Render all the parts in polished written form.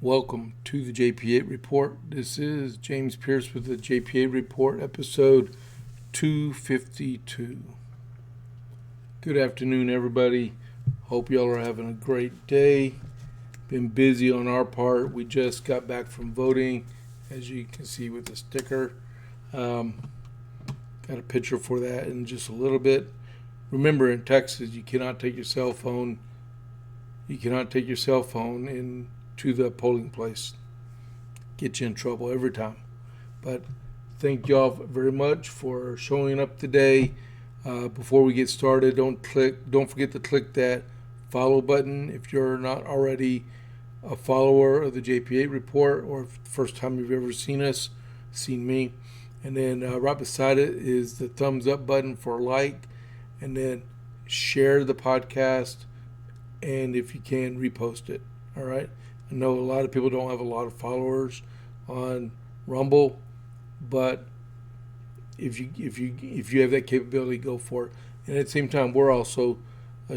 Welcome to the JP8 Report. This is James Pierce with the JP8 Report, episode 252. Good afternoon, everybody. Hope y'all are having a great day. Been busy on our part. We just got back from voting, as you can see with the sticker. Got a picture for that in just a little bit. Remember, in Texas, you cannot take your cell phone. Into the polling place. Get you in trouble every time. But thank y'all very much for showing up today. Before we get started, don't forget to click that follow button if you're not already a follower of the JP8 Report, or if the first time you've ever seen me. And then right beside it is the thumbs up button for like, and then share the podcast, and if you can, repost it. All right. I know a lot of people don't have a lot of followers on Rumble, but if you have that capability, go for it. And at the same time, we're also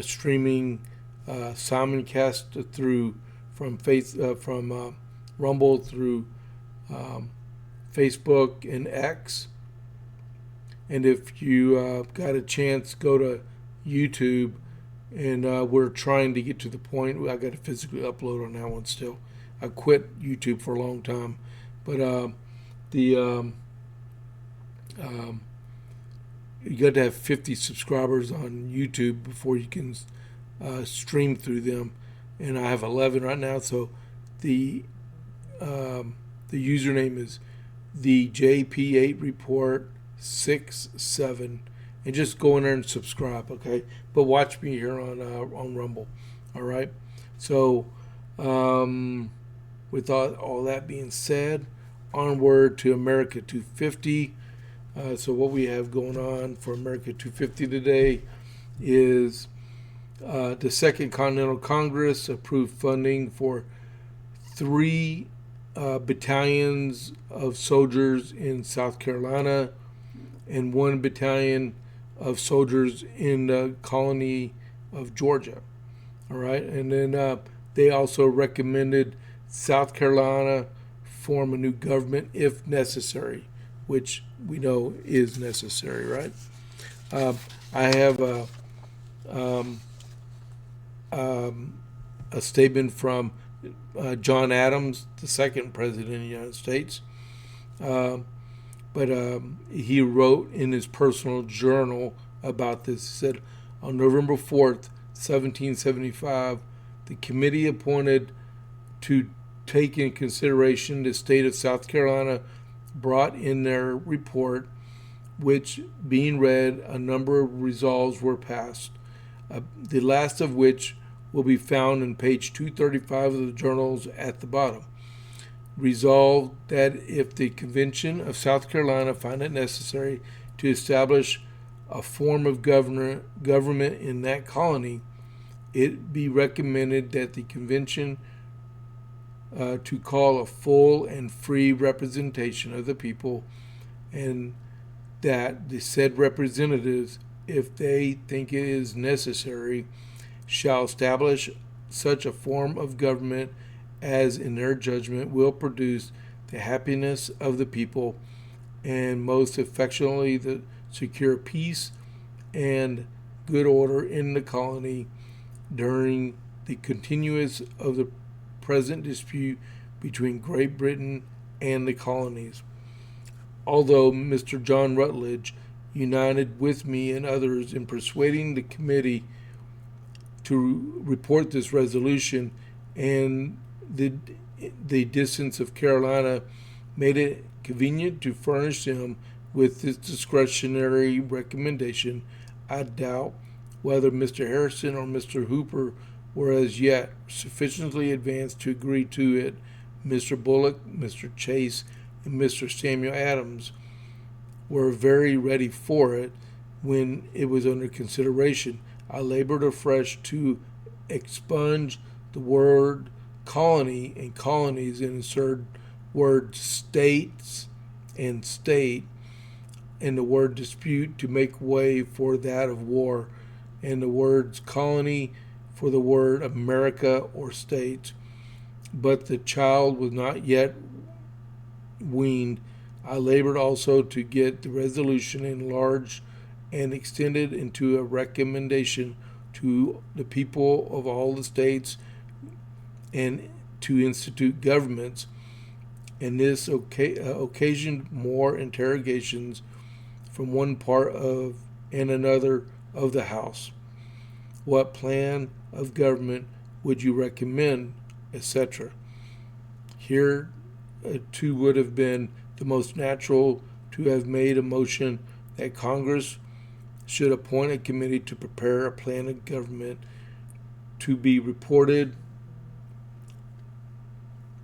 streaming simulcast from Rumble through Facebook and X. And if you got a chance, go to YouTube. And we're trying to get to the point where I got to physically upload on that one still. I quit YouTube for a long time, but you got to have 50 subscribers on YouTube before you can stream through them. And I have 11 right now, so the username is the JP8 Report 67. And just go in there and subscribe, okay? But watch me here on Rumble, all right? So, with all that being said, onward to America 250. So what we have going on for America 250 today is the Second Continental Congress approved funding for 3 battalions of soldiers in South Carolina and 1 battalion of soldiers in the colony of Georgia. All right. And then they also recommended South Carolina form a new government if necessary, which we know is necessary, right? I have a statement from John Adams, the second president of the United States. But he wrote in his personal journal about this. He said, on November 4th, 1775, the committee appointed to take in consideration the state of South Carolina brought in their report, which, being read, a number of resolves were passed, the last of which will be found in page 235 of the journals at the bottom. Resolved that if the Convention of South Carolina find it necessary to establish a form of government in that colony, it be recommended that the Convention to call a full and free representation of the people, and that the said representatives, if they think it is necessary, shall establish such a form of government as in their judgment will produce the happiness of the people and most effectually the secure peace and good order in the colony during the continuance of the present dispute between Great Britain and the colonies. Although Mr. John Rutledge united with me and others in persuading the committee to report this resolution, and the distance of Carolina made it convenient to furnish them with this discretionary recommendation, I doubt whether Mr. Harrison or Mr. Hooper were as yet sufficiently advanced to agree to it. Mr. Bullock, Mr. Chase, and Mr. Samuel Adams were very ready for it when it was under consideration. I labored afresh to expunge the word colony and colonies and insert word states and state and the word dispute to make way for that of war, and the words colony for the word America or state. but the child was not yet weaned. I labored also to get the resolution enlarged and extended into a recommendation to the people of all the states and to institute governments, and this occasioned more interrogations from one part of and another of the House. What plan of government would you recommend, etc.? Here, too, would have been the most natural to have made a motion that Congress should appoint a committee to prepare a plan of government to be reported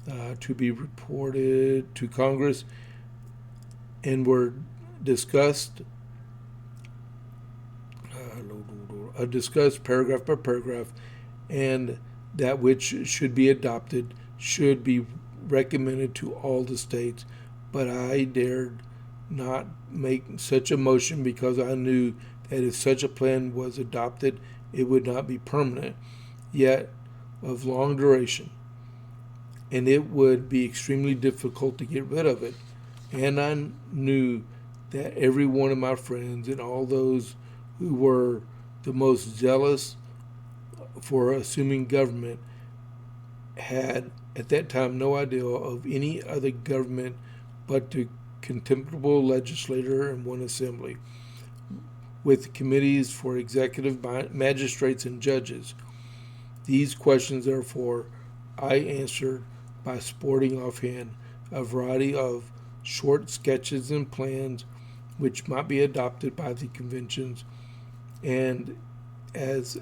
to Congress and were discussed paragraph by paragraph, and that which should be adopted should be recommended to all the states. But I dared not make such a motion because I knew that if such a plan was adopted, it would not be permanent, yet of long duration, and it would be extremely difficult to get rid of it. And I knew that every one of my friends and all those who were the most zealous for assuming government had at that time no idea of any other government but the contemptible legislature and one assembly, with committees for executive magistrates and judges. These questions, therefore, I answered by sporting offhand a variety of short sketches and plans which might be adopted by the conventions, and as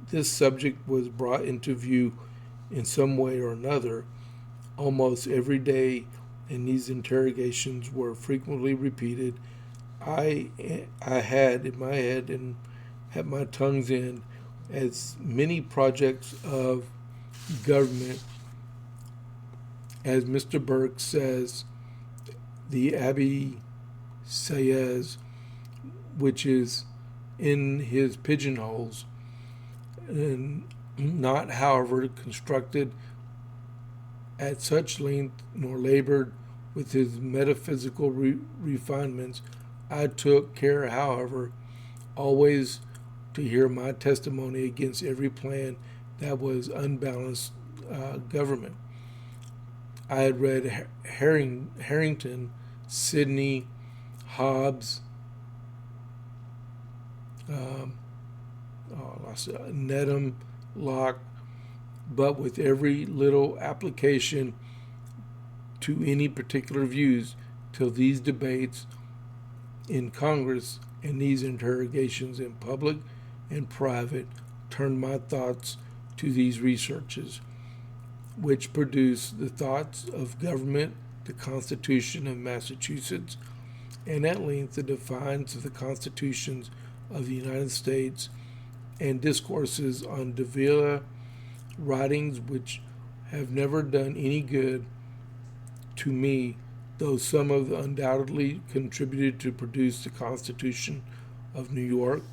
this subject was brought into view in some way or another almost every day, and these interrogations were frequently repeated, I had in my head and at my tongue's end as many projects of government as Mr. Burke says, the Abbey says, which is in his pigeonholes, and not, however, constructed at such length nor labored with his metaphysical refinements. I took care, however, always to hear my testimony against every plan that was unbalanced government. I had read Harrington, Sidney, Hobbes, Needham, Locke, but with every little application to any particular views till these debates in Congress and these interrogations in public and private turned my thoughts to these researches, which produced the thoughts of government, the Constitution of Massachusetts, and at length the defines of the constitutions of the United States, and discourses on Davila, writings which have never done any good to me, though some have undoubtedly contributed to produce the Constitution of New York,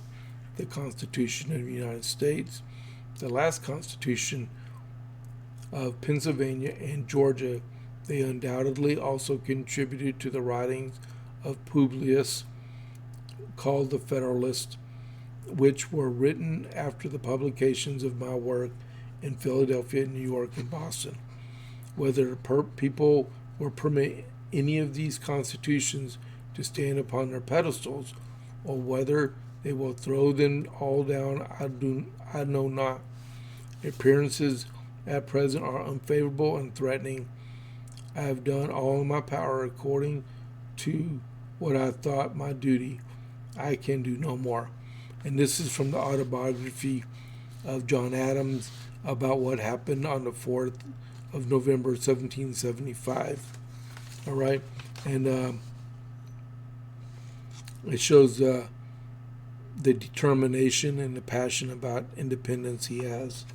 the Constitution of the United States, the last Constitution of Pennsylvania and Georgia. They undoubtedly also contributed to the writings of Publius, called the Federalist, which were written after the publications of my work in Philadelphia, New York, and Boston. Whether people will permit any of these constitutions to stand upon their pedestals, or whether they will throw them all down, I know not. Appearances at present are unfavorable and threatening. I have done all in my power according to what I thought my duty. I can do no more. And this is from the autobiography of John Adams about what happened on the 4th of November, 1775. All right? And it shows the determination and the passion about independence he has.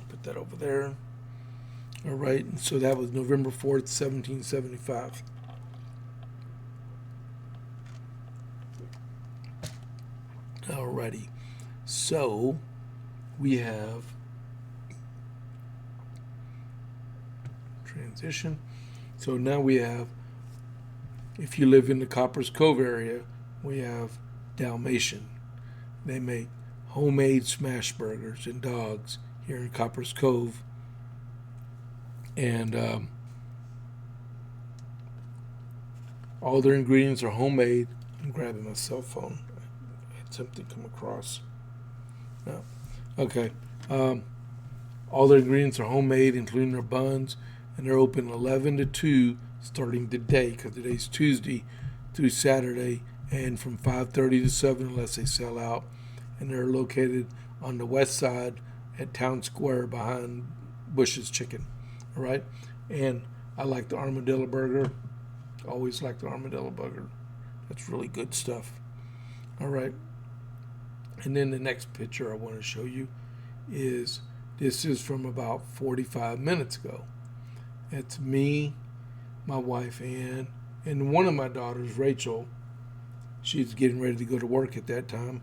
Put that over there. All right? And so that was November 4th, 1775. Alrighty, so we have transition. So now we have, if you live in the Coppers Cove area, we have Dalmatian. They make homemade smash burgers and dogs here in Coppers Cove. And all their ingredients are homemade. I'm grabbing my cell phone. I had something come across. No. Okay. All their ingredients are homemade, including their buns, and they're open 11 to 2 starting today, because today's Tuesday through Saturday, and from 5:30 to 7 unless they sell out. And they're located on the west side at Town Square behind Bush's Chicken. All right? And I like the armadillo burger. Always like the armadillo burger. That's really good stuff. All right. And then the next picture I want to show you is, this is from about 45 minutes ago. It's me, my wife Ann, and one of my daughters, Rachel. She's getting ready to go to work at that time.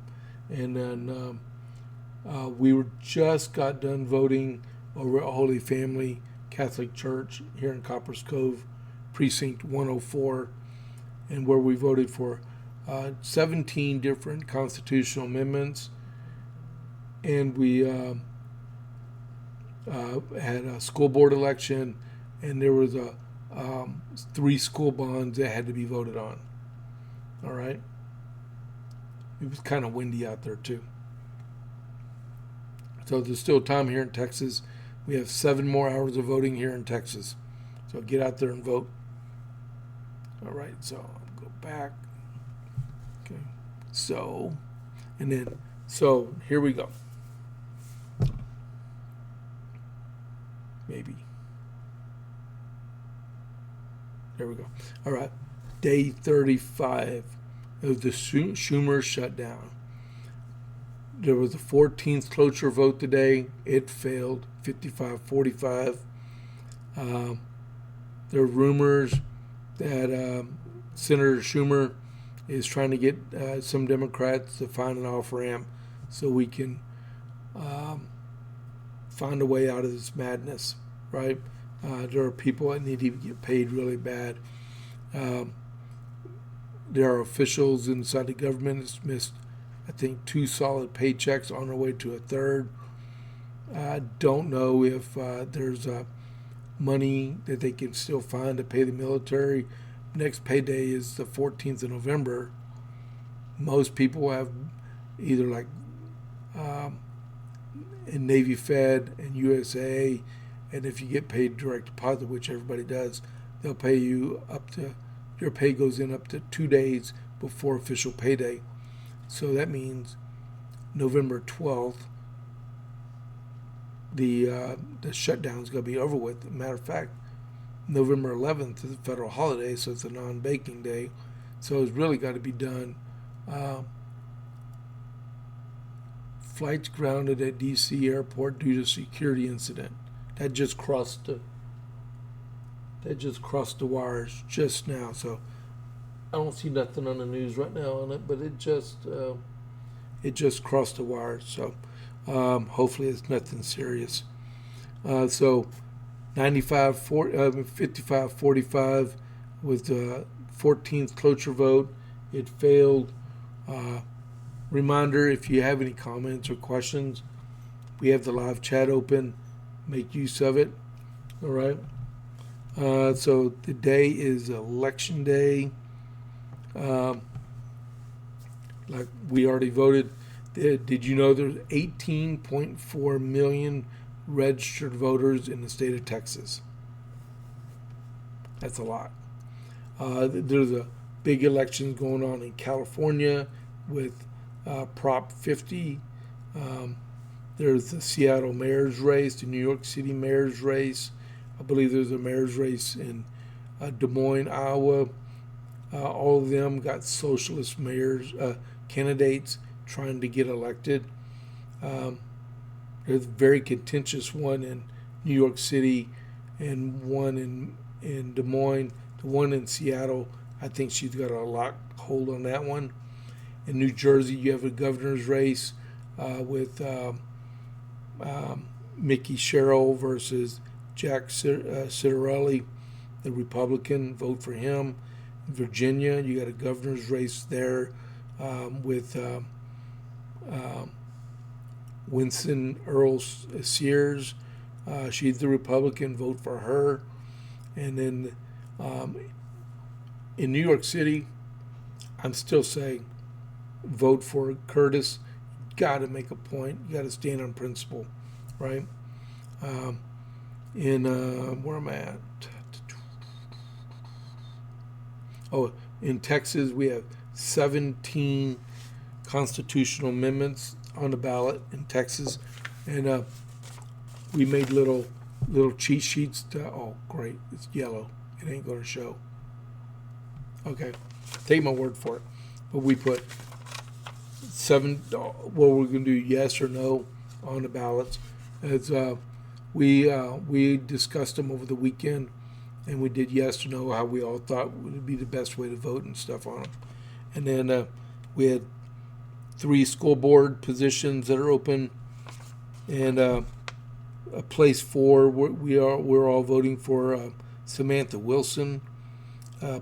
And then we were just got done voting over at Holy Family Catholic Church here in Coppers Cove, Precinct 104, and where we voted for 17 different constitutional amendments. And we had a school board election, and there was 3 school bonds that had to be voted on. All right. It was kind of windy out there too. So there's still time here in Texas. We have 7 more hours of voting here in Texas. So get out there and vote. All right, so I'll go back. Okay. So here we go. Maybe. There we go. All right. Day 35 of the Schumer shutdown. There was a 14th cloture vote today. It failed, 55-45. There are rumors that Senator Schumer is trying to get some Democrats to find an off-ramp so we can find a way out of this madness, right? There are people that need to get paid really bad. There are officials inside the government that's missed, I think, 2 solid paychecks on their way to a third. I don't know if there's money that they can still find to pay the military. Next payday is the 14th of November. Most people have either like in Navy Fed and USA, and if you get paid direct deposit, which everybody does, they'll pay you up to, your pay goes in up to 2 days before official payday. So that means November 12th, the shutdown's going to be over with. As a matter of fact, November 11th is a federal holiday, so it's a non-baking day. So it's really got to be done. Flights grounded at D.C. airport due to security incident. That just crossed the wires just now. So I don't see nothing on the news right now on it, but it just crossed the wires. So hopefully it's nothing serious. So 55-45 was the 14th cloture vote. It failed. Reminder, if you have any comments or questions, we have the live chat open. Make use of it. All right. So today is election day. Like we already voted. Did you know there's 18.4 million registered voters in the state of Texas? That's a lot. There's a big election going on in California with Prop 50. There's the Seattle mayor's race, the New York City mayor's race. I believe there's a mayor's race in Des Moines, Iowa. All of them got socialist mayors, candidates trying to get elected. There's a very contentious one in New York City and one in Des Moines. The one in Seattle, I think she's got a lock hold on that one. In New Jersey, you have a governor's race with Mickey Sherrill versus Jack Ciattarelli, the Republican, vote for him. In Virginia, you got a governor's race there with Winston Earl Sears. She's the Republican, vote for her. And then in New York City, I'm still saying vote for Curtis. You got to make a point. You got to stand on principle, right? Where am I at? Oh, in Texas, we have 17 constitutional amendments on the ballot in Texas, and we made little cheat sheets. Oh, great! It's yellow. It ain't going to show. Okay, take my word for it. But we put what we're going to do, yes or no, on the ballots. As we discussed them over the weekend, and we did yes or no, how we all thought would be the best way to vote and stuff on them. And then we had 3 school board positions that are open, and a place 4 we're all voting for Samantha Wilson.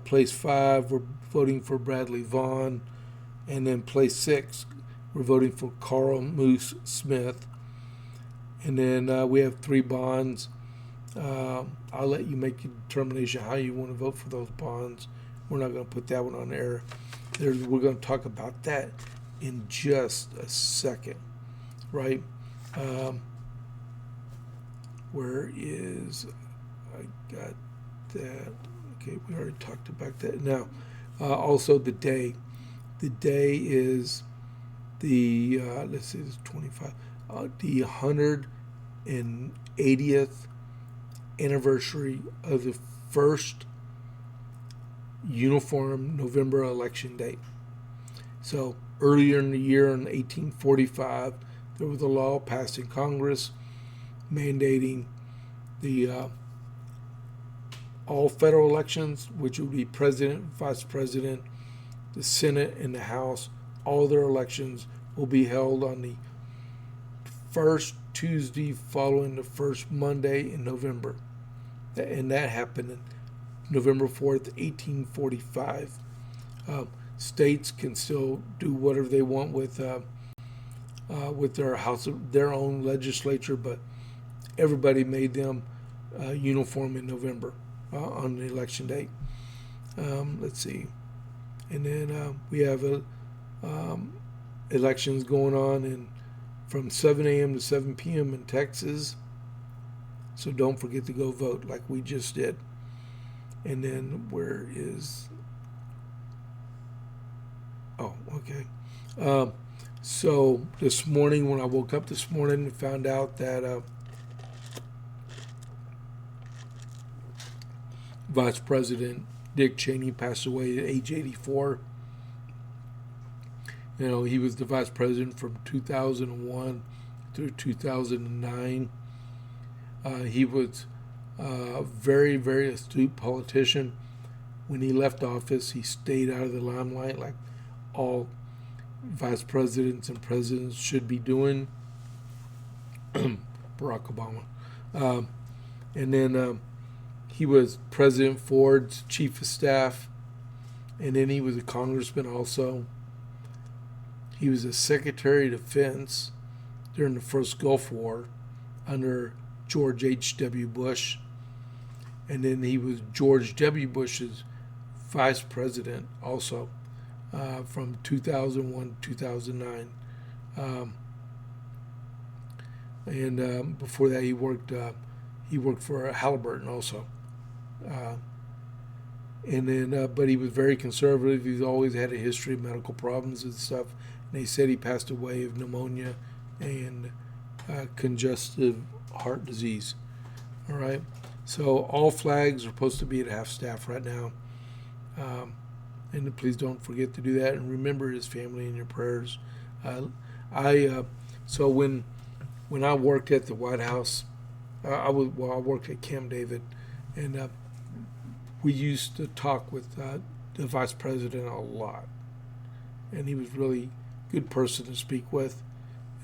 Place 5 we're voting for Bradley Vaughn, and then place 6 we're voting for Carl Moose Smith. And then we have 3 bonds. I'll let you make a determination how you want to vote for those bonds. We're not going to put that one on air. We're going to talk about that in just a second, right? Where is I got that? Okay, we already talked about that. Now, also the day. The day is the let's see, it's 25. The 180th anniversary of the first uniform November election date. So earlier in the year, in 1845, there was a law passed in Congress mandating the all federal elections, which would be president, vice president, the Senate, and the House. All their elections will be held on the first Tuesday following the first Monday in November. And that happened on November 4th, 1845. States can still do whatever they want with their their own legislature, but everybody made them uniform in November on the election date. Let's see. And then we have elections going on from 7 a.m. to 7 p.m. in Texas. So don't forget to go vote like we just did. And then where is... Oh, okay. So this morning, when I woke up this morning and found out that Vice President Dick Cheney passed away at age 84. You know, he was the vice president from 2001 through 2009. He was a very, very astute politician. When he left office, he stayed out of the limelight like all vice presidents and presidents should be doing. Barack Obama. And then he was President Ford's chief of staff, and then he was a congressman also. He was a Secretary of Defense during the first Gulf War under George H.W. Bush, and then he was George W. Bush's vice president also from 2001 to 2009. And before that, he worked for Halliburton also. And then, but he was very conservative. He's always had a history of medical problems and stuff. And they said he passed away of pneumonia and congestive heart disease. All right. So all flags are supposed to be at half staff right now. And please don't forget to do that. And remember his family in your prayers. So when I worked at the White House, I worked at Camp David, and we used to talk with the vice president a lot, and he was really good person to speak with,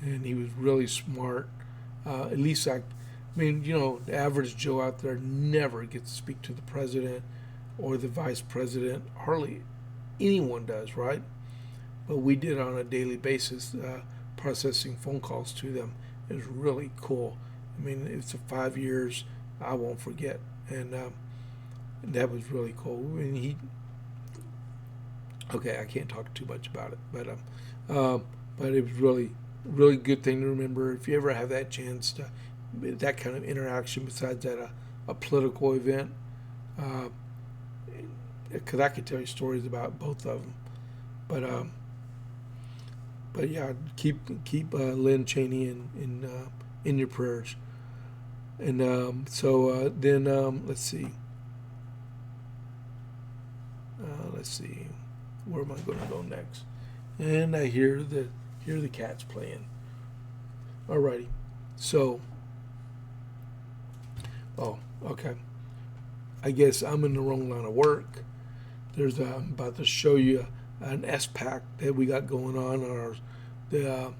and he was really smart. At least I mean, you know, the average Joe out there never gets to speak to the president or the vice president. Hardly anyone does, right? But we did on a daily basis, processing phone calls to them. It was really cool. I mean, it's 5 years I won't forget, and that was really cool. And okay, I can't talk too much about it, but it was really good thing to remember. If you ever have that chance to that kind of interaction besides at a political event, because I could tell you stories about both of them, but yeah, keep Lynn Cheney in your prayers. And then let's see, where am I going to go next? And I hear the cats playing. Alrighty, so okay. I guess I'm in the wrong line of work. I'm about to show you an SPAC that we got going on our the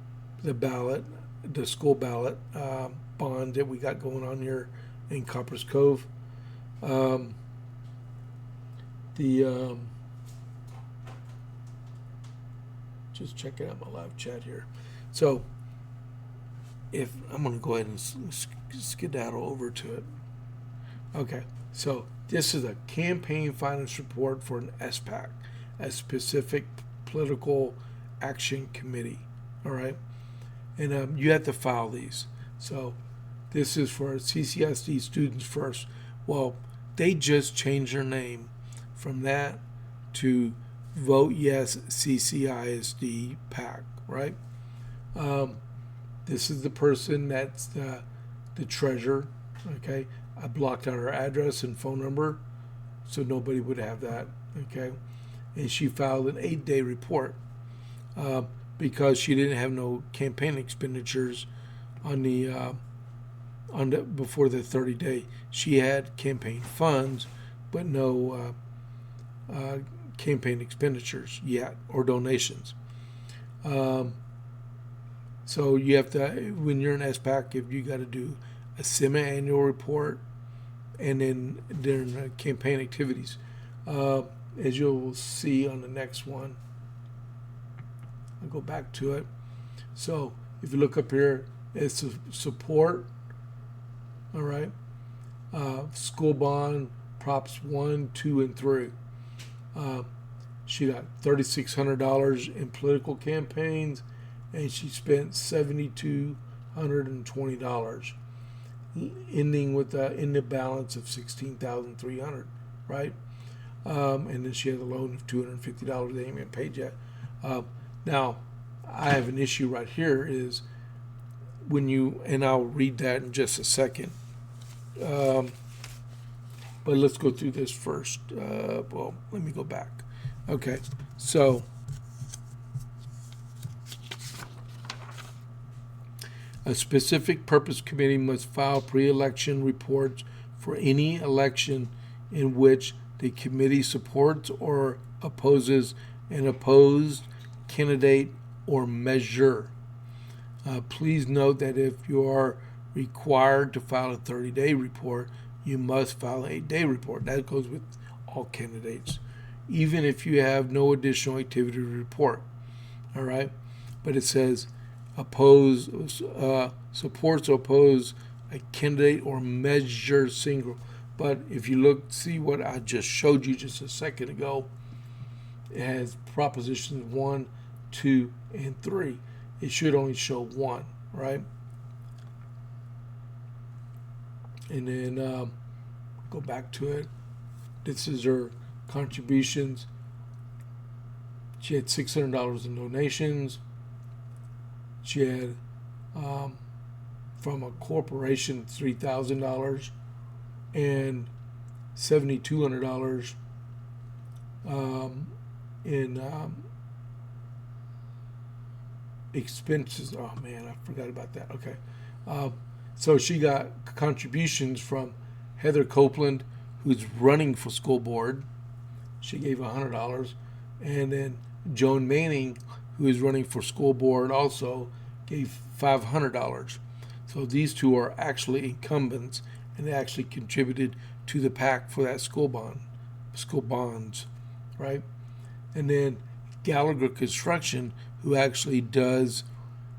ballot, the school ballot bond that we got going on here in Copper's Cove. Just checking out my live chat here. So if I'm going to go ahead and skedaddle over to it. Okay, so this is a campaign finance report for an SPAC, a specific political action committee. All right, and you have to file these. So this is for CCISD Students First. Well, they just changed their name from that to Vote Yes CCISD PAC, right? This is the person that's the treasurer. Okay, I blocked out her address and phone number, so nobody would have that. Okay, and she filed an 8-day report because she didn't have no campaign expenditures on the before the 30-day. She had campaign funds, but no campaign expenditures yet or donations. So you have to, when you're an SPAC, if you got to do a semi-annual report and then during campaign activities, as you'll see on the next one. I'll go back to it. So if you look up here, it's a support. All right, school bond props 1, 2, and 3. She got $3,600 in political campaigns, and she spent $7,220, ending with in the balance of $16,300, right? And then she had a loan of $250 they ain't been paid yet. Now, I have an issue right here is when you, and I'll read that in just a second. But let's go through this first. Well, let me go back. Okay, so a specific purpose committee must file pre-election reports for any election in which the committee supports or opposes an opposed candidate or measure. Please note that if you are required to file a 30-day report, you must file an 8-day report. That goes with all candidates, even if you have no additional activity to report. All right, but it says supports or oppose a candidate or measure single. But if you look, see what I just showed you just a second ago, it has propositions 1, 2, and 3. It should only show 1, right? And then go back to it. This is her contributions. She had $600 in donations. She had from a corporation $3,000 and $7,200 in expenses. Oh man, I forgot about that. Okay, so she got contributions from Heather Copeland, who's running for school board. She gave $100, and then Joan Manning, who is running for school board, also gave $500. So these two are actually incumbents, and they actually contributed to the PAC for that school bonds, right? And then Gallagher Construction, who actually does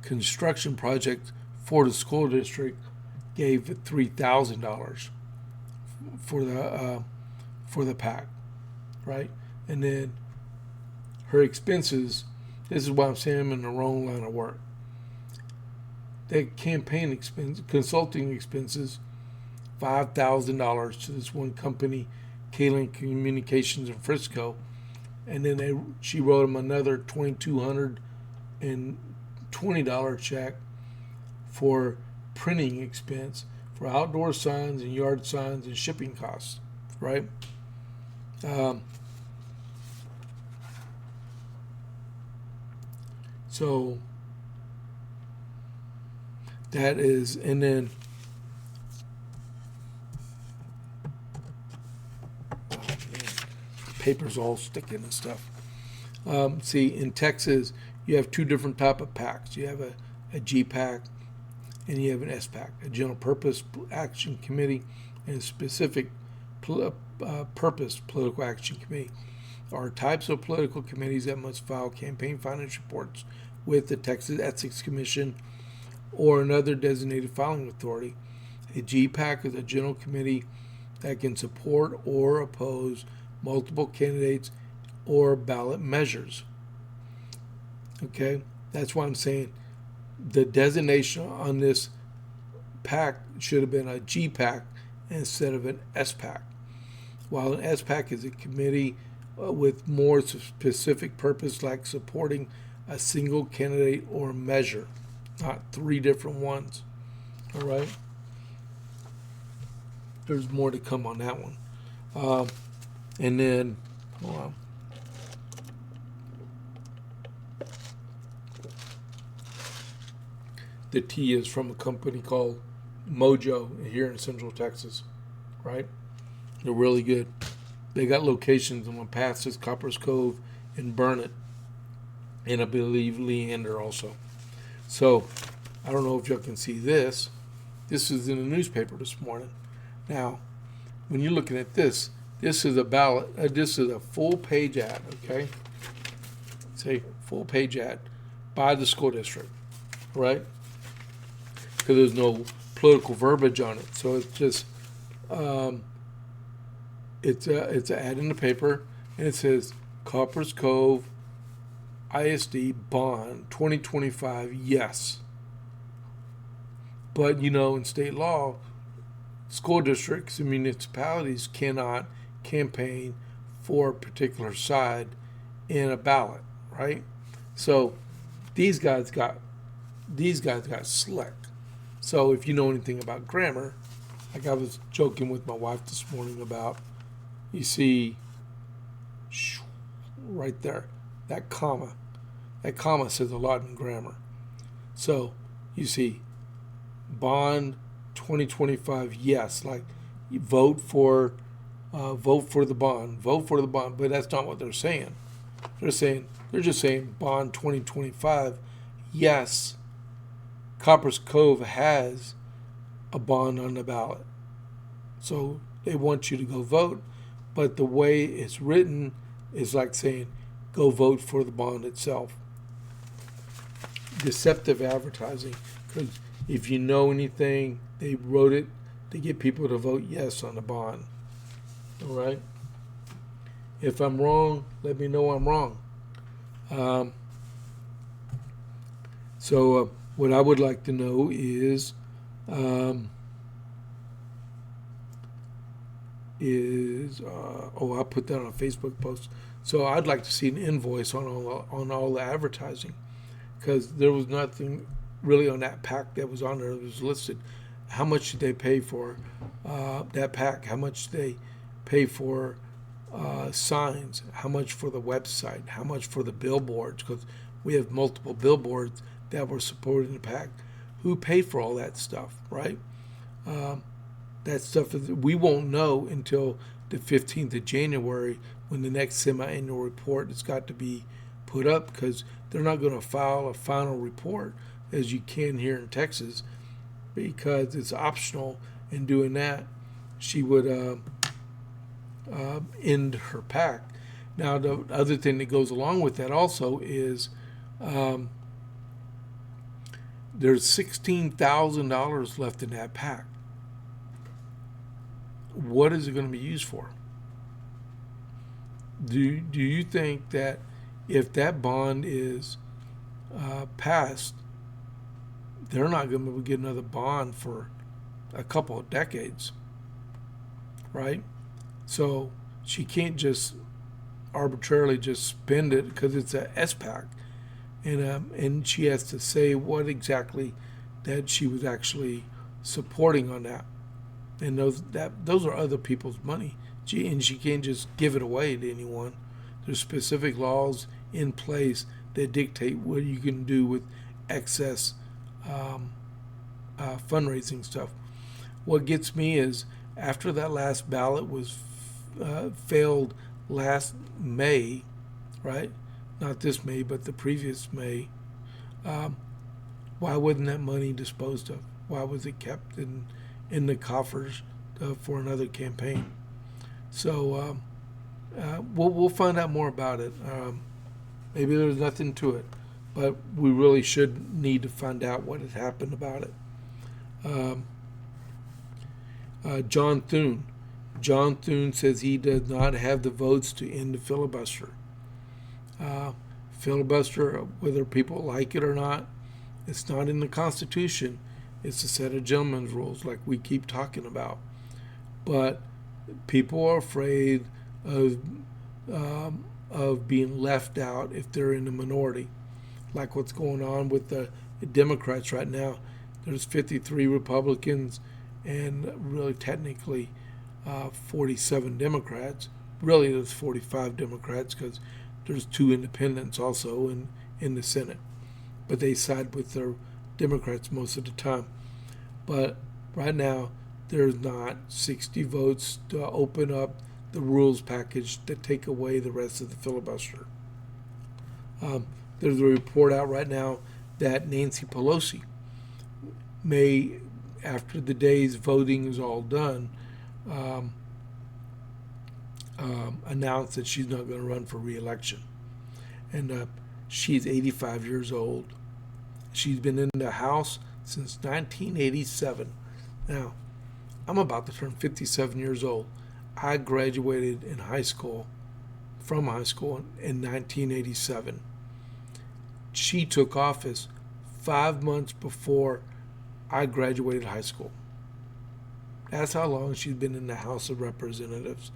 construction projects for the school district, gave $3,000 for the PAC, right? And then her expenses. This is why I'm saying I'm in the wrong line of work. The campaign expense, consulting expenses, $5,000 to this one company, Kalen Communications in Frisco, and then she wrote him another $2,220 check for printing expense for outdoor signs and yard signs and shipping costs, right? So that is, and then paper's all sticking and stuff. See, in Texas, you have two different type of PACs. You have a G PAC and you have an S PAC, a General Purpose Action Committee and a Specific Purpose Political Action Committee. Are types of political committees that must file campaign finance reports with the Texas Ethics Commission or another designated filing authority. A G PAC is a general committee that can support or oppose multiple candidates or ballot measures. Okay, that's why I'm saying the designation on this PAC should have been a G PAC instead of an S PAC. While an S PAC is a committee with more specific purpose, like supporting a single candidate or measure, not three different ones. All right. There's more to come on that one. And then, hold on. The T is from a company called Mojo here in Central Texas, right? They're really good. They got locations in Lampasas, Coppers Cove, and Burnett, and I believe Leander also. So, I don't know if y'all can see this. This is in the newspaper this morning. Now, when you're looking at this, this is a ballot. This is a full-page ad. Okay, say full-page ad by the school district, right? Because there's no political verbiage on it, so it's just. It's an ad in the paper, and it says Coppers Cove ISD bond 2025, yes. But in state law, school districts and municipalities cannot campaign for a particular side in a ballot, right? So these guys got slick. So if you know anything about grammar, like I was joking with my wife this morning about, you see right there, that comma says a lot in grammar. So you see bond 2025, yes, like you vote for the bond, but that's not what they're saying. They're just saying bond 2025, yes, Coppers Cove has a bond on the ballot. So they want you to go vote, but the way it's written is like saying go vote for the bond itself. Deceptive advertising, because if you know anything, they wrote it to get people to vote yes on the bond. All right? If I'm wrong, let me know I'm wrong. So what I would like to know is I put that on a Facebook post. So I'd like to see an invoice on all the advertising, because there was nothing really on that PAC that was on there. It was listed how much did they pay for that PAC, how much they pay for signs, how much for the website, how much for the billboards, because we have multiple billboards that were supporting the PAC. Who paid for all that stuff, right? That stuff we won't know until the 15th of January, when the next semi-annual report has got to be put up, because they're not going to file a final report, as you can here in Texas, because it's optional. In doing that, she would end her PAC. Now, the other thing that goes along with that also is there's $16,000 left in that PAC. What is it going to be used for? Do you think that if that bond is passed, they're not going to be able to get another bond for a couple of decades, right? So she can't just arbitrarily just spend it because it's a SPAC, and she has to say what exactly that she was actually supporting on that, and those are other people's money. And she can't just give it away to anyone. There's specific laws in place that dictate what you can do with excess fundraising stuff. What gets me is after that last ballot was failed last May, right? Not this May, but the previous May. Why wasn't that money disposed of? Why was it kept in the coffers for another campaign? So we'll find out more about it. Maybe there's nothing to it, but we really should need to find out what had happened about it. John Thune. John Thune says he does not have the votes to end the filibuster. Filibuster, whether people like it or not, it's not in the Constitution. It's a set of gentleman's rules like we keep talking about. But people are afraid of being left out if they're in the minority, like what's going on with the Democrats right now. There's 53 Republicans and really technically 47 Democrats. Really, there's 45 Democrats because there's 2 independents also in the Senate. But they side with the Democrats most of the time. But right now, there's not 60 votes to open up the rules package to take away the rest of the filibuster. There's a report out right now that Nancy Pelosi may, after the day's voting is all done, announce that she's not going to run for re-election. And she's 85 years old. She's been in the House since 1987. Now, I'm about to turn 57 years old. I graduated from high school in 1987. She took office 5 months before I graduated high school. That's how long she's been in the House of Representatives.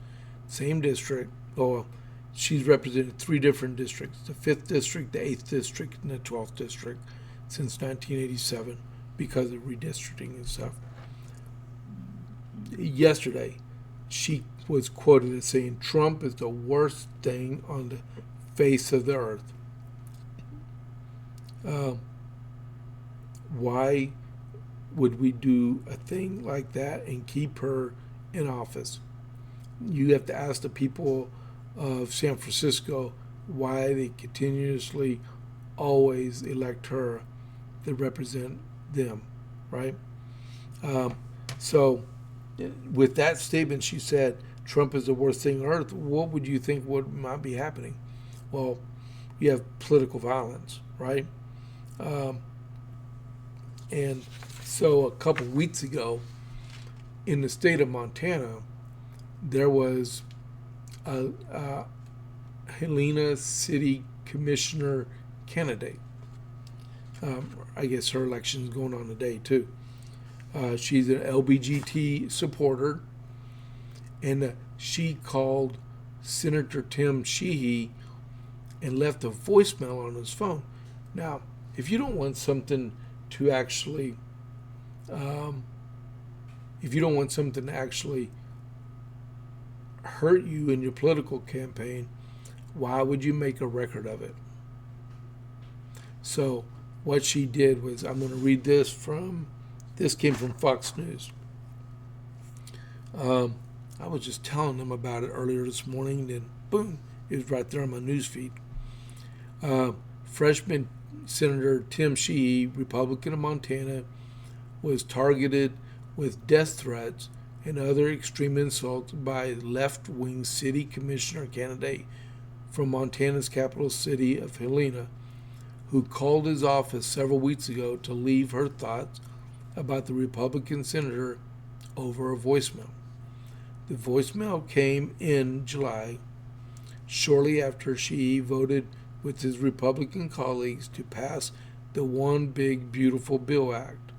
Same district. Oh, she's represented 3 different districts, the 5th district, the 8th district, and the 12th district since 1987 because of redistricting and stuff. Yesterday, she was quoted as saying Trump is the worst thing on the face of the earth. Why would we do a thing like that and keep her in office? You have to ask the people of San Francisco why they continuously always elect her to represent them, right? So with that statement, she said Trump is the worst thing on earth. What would you think might be happening? Well, you have political violence, right? And so a couple weeks ago, in the state of Montana, there was a Helena City Commissioner candidate. I guess her election is going on today, too. She's an LBGT supporter, and she called Senator Tim Sheehy and left a voicemail on his phone. Now, if you don't want something to actually, hurt you in your political campaign, why would you make a record of it? So what she did was, I'm going to read this came from Fox News. I was just telling them about it earlier this morning, then boom, it was right there on my news feed. Freshman Senator Tim Sheehy, Republican of Montana, was targeted with death threats and other extreme insults by left-wing city commissioner candidate from Montana's capital city of Helena, who called his office several weeks ago to leave her thoughts about the Republican senator over a voicemail. The voicemail came in July, shortly after she voted with his Republican colleagues to pass the One Big Beautiful Bill Act,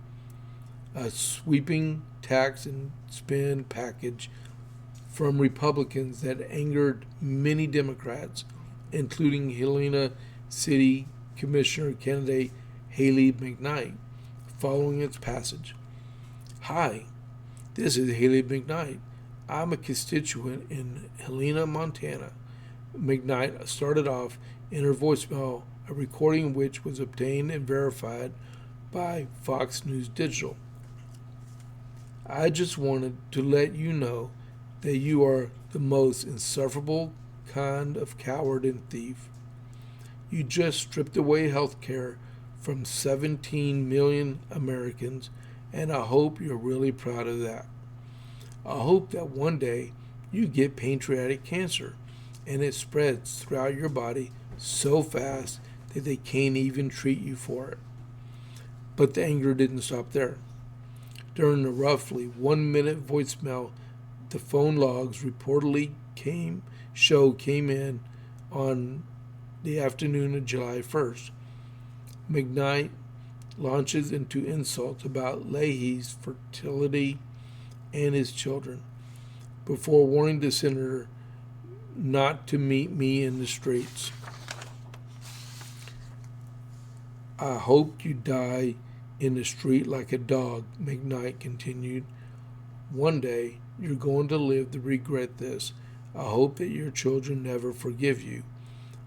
a sweeping tax and spend package from Republicans that angered many Democrats, including Helena City Commissioner candidate Haley McKnight, following its passage. Hi, this is Haley McKnight. I'm a constituent in Helena, Montana. McKnight started off in her voicemail, a recording of which was obtained and verified by Fox News Digital. I just wanted to let you know that you are the most insufferable kind of coward and thief. You just stripped away health care from 17 million Americans, and I hope you're really proud of that. I hope that one day you get pancreatic cancer and it spreads throughout your body so fast that they can't even treat you for it. But the anger didn't stop there. During the roughly 1 minute voicemail, the phone logs reportedly came in on the afternoon of July 1st. McKnight launches into insults about Leahy's fertility and his children, before warning the senator not to meet me in the streets. I hope you die in the street like a dog, McKnight continued. One day you're going to live to regret this. I hope that your children never forgive you.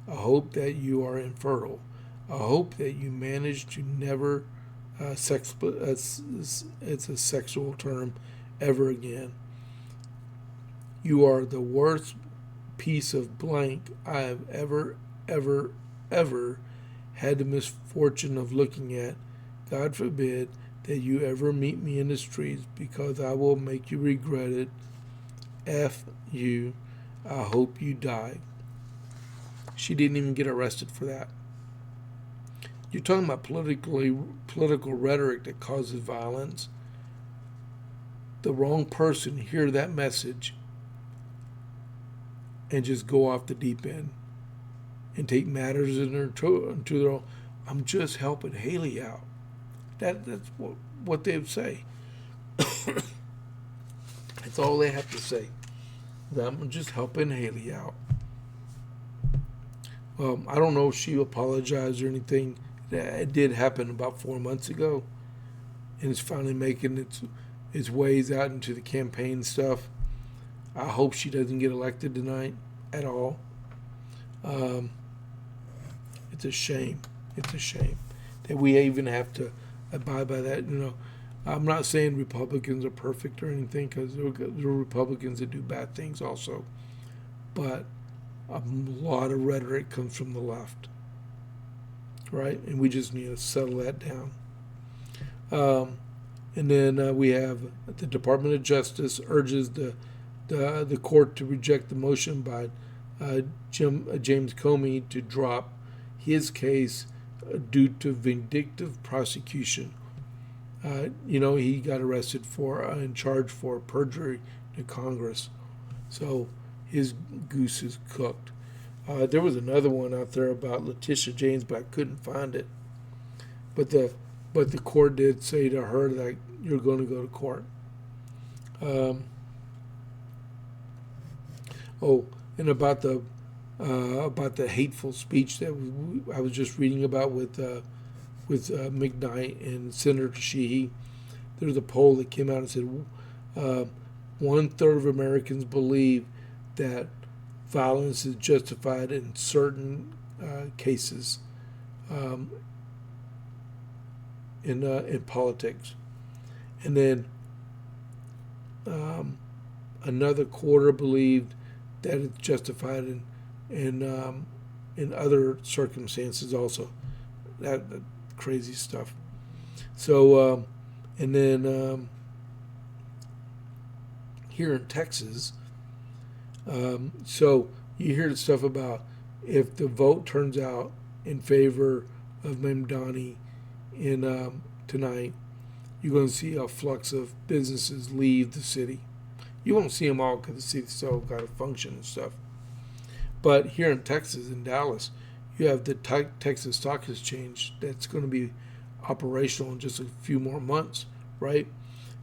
I hope that you are infertile. I hope that you manage to never it's a sexual term ever again. You are the worst piece of blank I have ever had the misfortune of looking at. God forbid that you ever meet me in the streets, because I will make you regret it. F you. I hope you die. She didn't even get arrested for that. You're talking about political rhetoric that causes violence. The wrong person hear that message and just go off the deep end and take matters into their own. I'm just helping Haley out. That's what they would say. That's all they have to say. I'm just helping Haley out. I don't know if she apologized or anything. It did happen about 4 months ago, and it's finally making its ways out into the campaign stuff. I hope she doesn't get elected tonight at all. It's a shame. It's a shame that we even have to abide by that. I'm not saying Republicans are perfect or anything, because there are Republicans that do bad things also. But a lot of rhetoric comes from the left, right? And we just need to settle that down. And then we have the Department of Justice urges the court to reject the motion by James Comey to drop his case due to vindictive prosecution. He got arrested and charged for perjury to Congress. So his goose is cooked. There was another one out there about Letitia James, but I couldn't find it. But the court did say to her that you're going to go to court. And about the hateful speech that I was just reading about with McKnight and Senator Sheehy. There was a poll that came out and said 1/3 of Americans believe that violence is justified in certain cases in politics, and then another quarter believed that it's justified in other circumstances also. That crazy stuff. So And then here in Texas, so you hear the stuff about if the vote turns out in favor of Mamdani in tonight, you're going to see a flux of businesses leave the city. You won't see them all because the city's still got to function and stuff. But here in Texas, in Dallas, you have the Texas Stock Exchange that's going to be operational in just a few more months, right?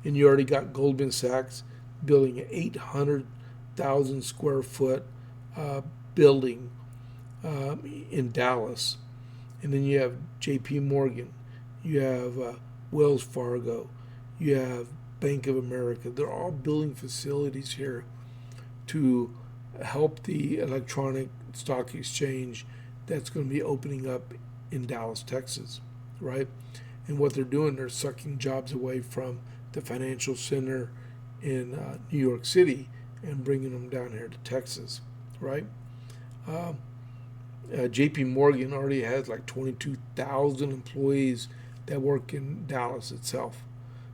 And you already got Goldman Sachs building an 800,000 square foot building in Dallas. And then you have JP Morgan, you have Wells Fargo, you have Bank of America. They're all building facilities here to help the electronic stock exchange that's going to be opening up in Dallas, Texas, right? And what they're doing, they're sucking jobs away from the financial center in New York City and bringing them down here to Texas, right? JP Morgan already has like 22,000 employees that work in Dallas itself.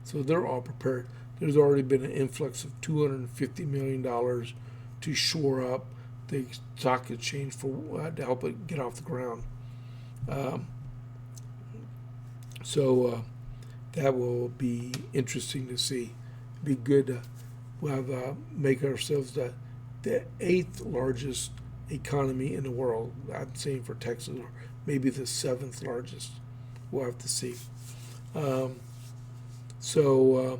So they're all prepared. There's already been an influx of $250 million to shore up the stock exchange for to help it get off the ground. So that will be interesting to see. Be good to make ourselves the 8th largest economy in the world. I'm saying for Texas, or maybe the 7th largest. We'll have to see. So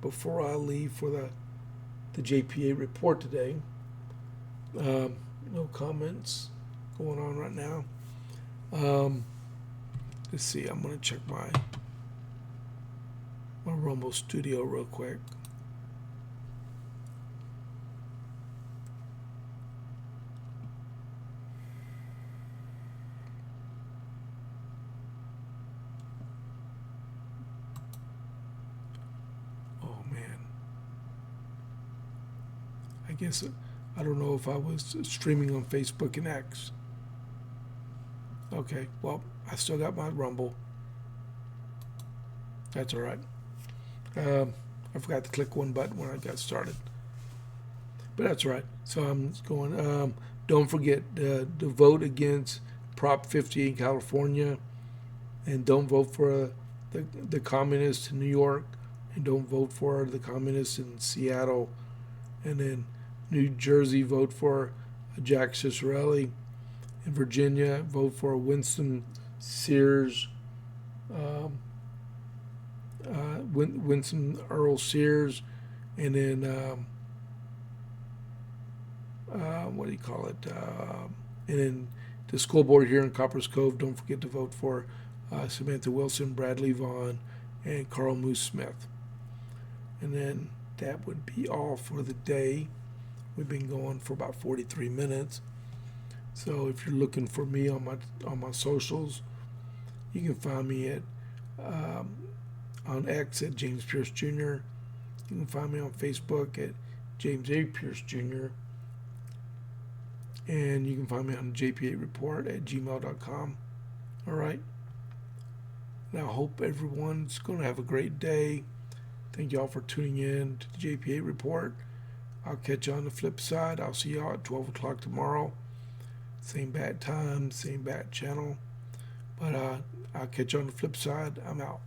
before I leave for the JP8 report today, no comments going on right now. Let's see. I'm going to check my Rumble Studio real quick. Guess I don't know if I was streaming on Facebook and X. Okay, well, I still got my Rumble. That's all right. I forgot to click one button when I got started, but that's all right. So I'm going. Don't forget to vote against Prop 50 in California, and don't vote for the communists in New York, and don't vote for the communists in Seattle, and then New Jersey, vote for Jack Cicerelli. In Virginia, vote for Winston Sears, Winston Earl Sears, and then what do you call it? And then the school board here in Coppers Cove, don't forget to vote for Samantha Wilson, Bradley Vaughn, and Carl Moose Smith. And then that would be all for the day. We've been going for about 43 minutes. So if you're looking for me on my socials, you can find me at on X at James Pierce Jr. You can find me on Facebook at James A. Pierce Jr. And you can find me on JP8 Report at gmail.com. All right. Now I hope everyone's going to have a great day. Thank y'all for tuning in to the JP8 Report. I'll catch you on the flip side. I'll see y'all at 12 o'clock tomorrow. Same bad time, same bad channel. But I'll catch you on the flip side. I'm out.